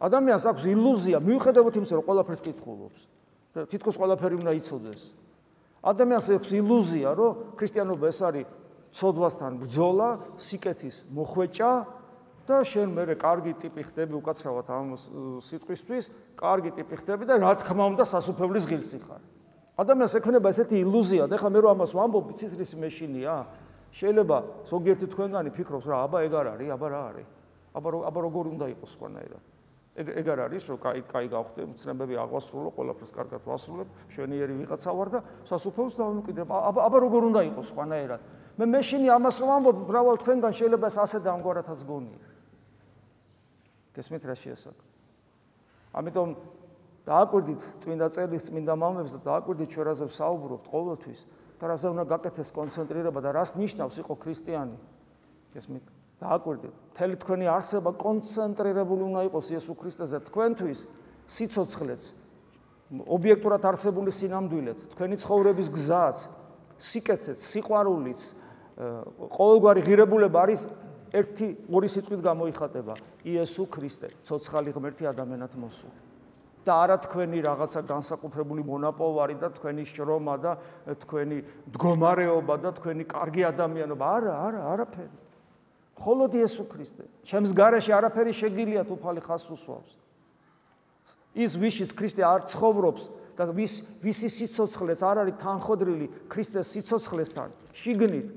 ადამიანს აქვს ილუზია, მიუხედავად იმისა, რომ ყველაფერს კითხულობს. თითქოს ყველაფერი უნდა იცოდეს. ადამიანს აქვს ილუზია, რომ ქრისტიანობა ეს არის ცოდვასთან ბრძოლა, სიკეთის მოხვეჭა და შენ მე კარგი ტიპი ხდები უკაცრავად ამ სიტყვისთვის, კარგი ტიპი ხდები და რა თქმა უნდა სასუფევლის ღირსი ხარ. ადამიანს ექნება ესეთი ილუზია და ეხლა მე რომ ამას ვამბობ, ციცრის მეშინია, შეიძლება ზოგიერთი თქვენგანი ფიქრობს რა, აბა ეგ არ არის, აბა რა არის. აბა როგორ უნდა იყოს სხვანაირად. ეგ არ არის, რომ კაი გავხდე, მცნებები აღვასრულო, ყველაფერს კარგად ვასრულებ, შვენიერი ვიღაცა ვარ და სასუფეველს დავმკვიდრებ. აბა როგორ უნდა იყოს სხვანაირად. მე მეშინი ამას რომ ვამბობ, მრავალ თქვენგან შეიძლება ეს ასე და ამგვარადაც გონია. გესმით რა შეასაკ. ამიტომ დააკვირდით წმინდა წერილს, წმინდა მამებს და დააკვირდით ჩვენ რაზე ვსაუბრობთ ყოველთვის და რაზე უნდა გაკეთდეს კონცენტრირება და რას ნიშნავს იყო ქრისტიანი. გესმით? დააკვირდით. მთელი თქვენი არსება კონცენტრირებული უნდა იყოს იესო ქრისტეზე, თქვენთვის სიცოცხლეც, ობიექტურად არსებული სინამდვილეც, თქვენი ცხოვრების გზაც, სიკეთეც, სიყვარულიც, ყოველგვარი ღირებულება არის ორი სიტყვით გამოიხატება. იესო ქრისტე, ცოცხალი ღმერთი ადამიანად მოსული. და არა თქვენი რაღაცა განსაკუთრებული მონაპოვარი და თქვენი შრომა და თქვენი მდგომარეობა და თქვენი კარგი ადამიანობა. არაფერი. მხოლოდ იესო ქრისტე. ჩემს გარეშე არაფერი შეგიძლიათ უფალი ხაზს უსვავს. ის ვიშიც ქრისტე არ ცხოვრობს და ვისი სიცოცხლეც არ არის თანხოდრილი ქრისტეს სიცოცხლესთან, შიგნით,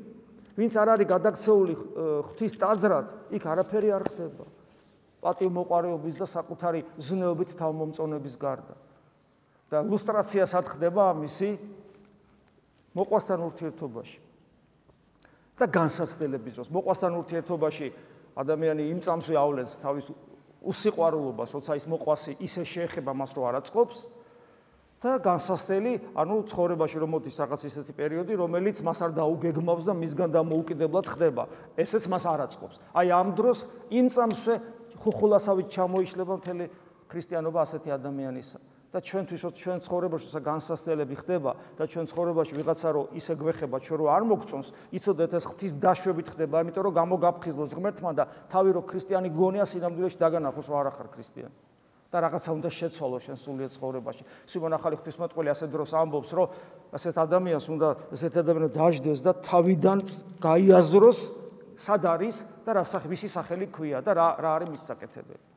ვინც არ არის გადაქცეული ღვთის ტაძრად, იქ არაფერი არ ხდება. პატივმოყვარეობის და საკუთარი ზნეობით თავმომწონების გარდა. და ლუსტრაციას ატხდება ამისი მოყვასთან ურთიერთობაში. და განსაცდელების დროს მოყვასთან ურთიერთობაში ადამიანი იმ წამსვე ავლენს თავის უსიყვარულობას, როცა ის მოყვასი ისე შეეხება მას, რომ არ აწყობს და განსაცდელი, ანუ ცხოვრებაში რომ მოდის რაღაც ისეთი პერიოდი, რომელიც მას არ დაუგეგმავს და მისგან დამოუკიდებლად ხდება. ესეც მას არ აწყობს. აი ამ დროს იმ წამსვე ხუხულასავით ჩამოიშლება მთელი ქრისტიანობა ასეთი ადამიანისა. და ჩვენთვის ჩვენ ცხოვრებაში განსაცდელები ხდება და ჩვენ ცხოვრებაში ვიღაცა რომ ისე გვეხება ჩვენ რომ არ მოგწონს, იცოდეთ ეს ღვთის დაშვებით ხდება, იმიტომ რომ გამოგაფხიზლოს ღმერთმა და თავი რომ ქრისტიანი გონია სინამდვილეში დაგანახოს რომ არ ახარ ქრისტიანი. და რაღაცა უნდა შეცვალოს შენ სულიერ ცხოვრებაში. სვიმონ ახალი ღვთისმეტყველი ასე დროს ამბობს, რომ ასეთ ადამიანს უნდა ესეთ ადამიანს დაждდეს და თავიდან გაიაზროს სად არის და ვისი სახელი ქვია და რა არის მის საკეთებელი.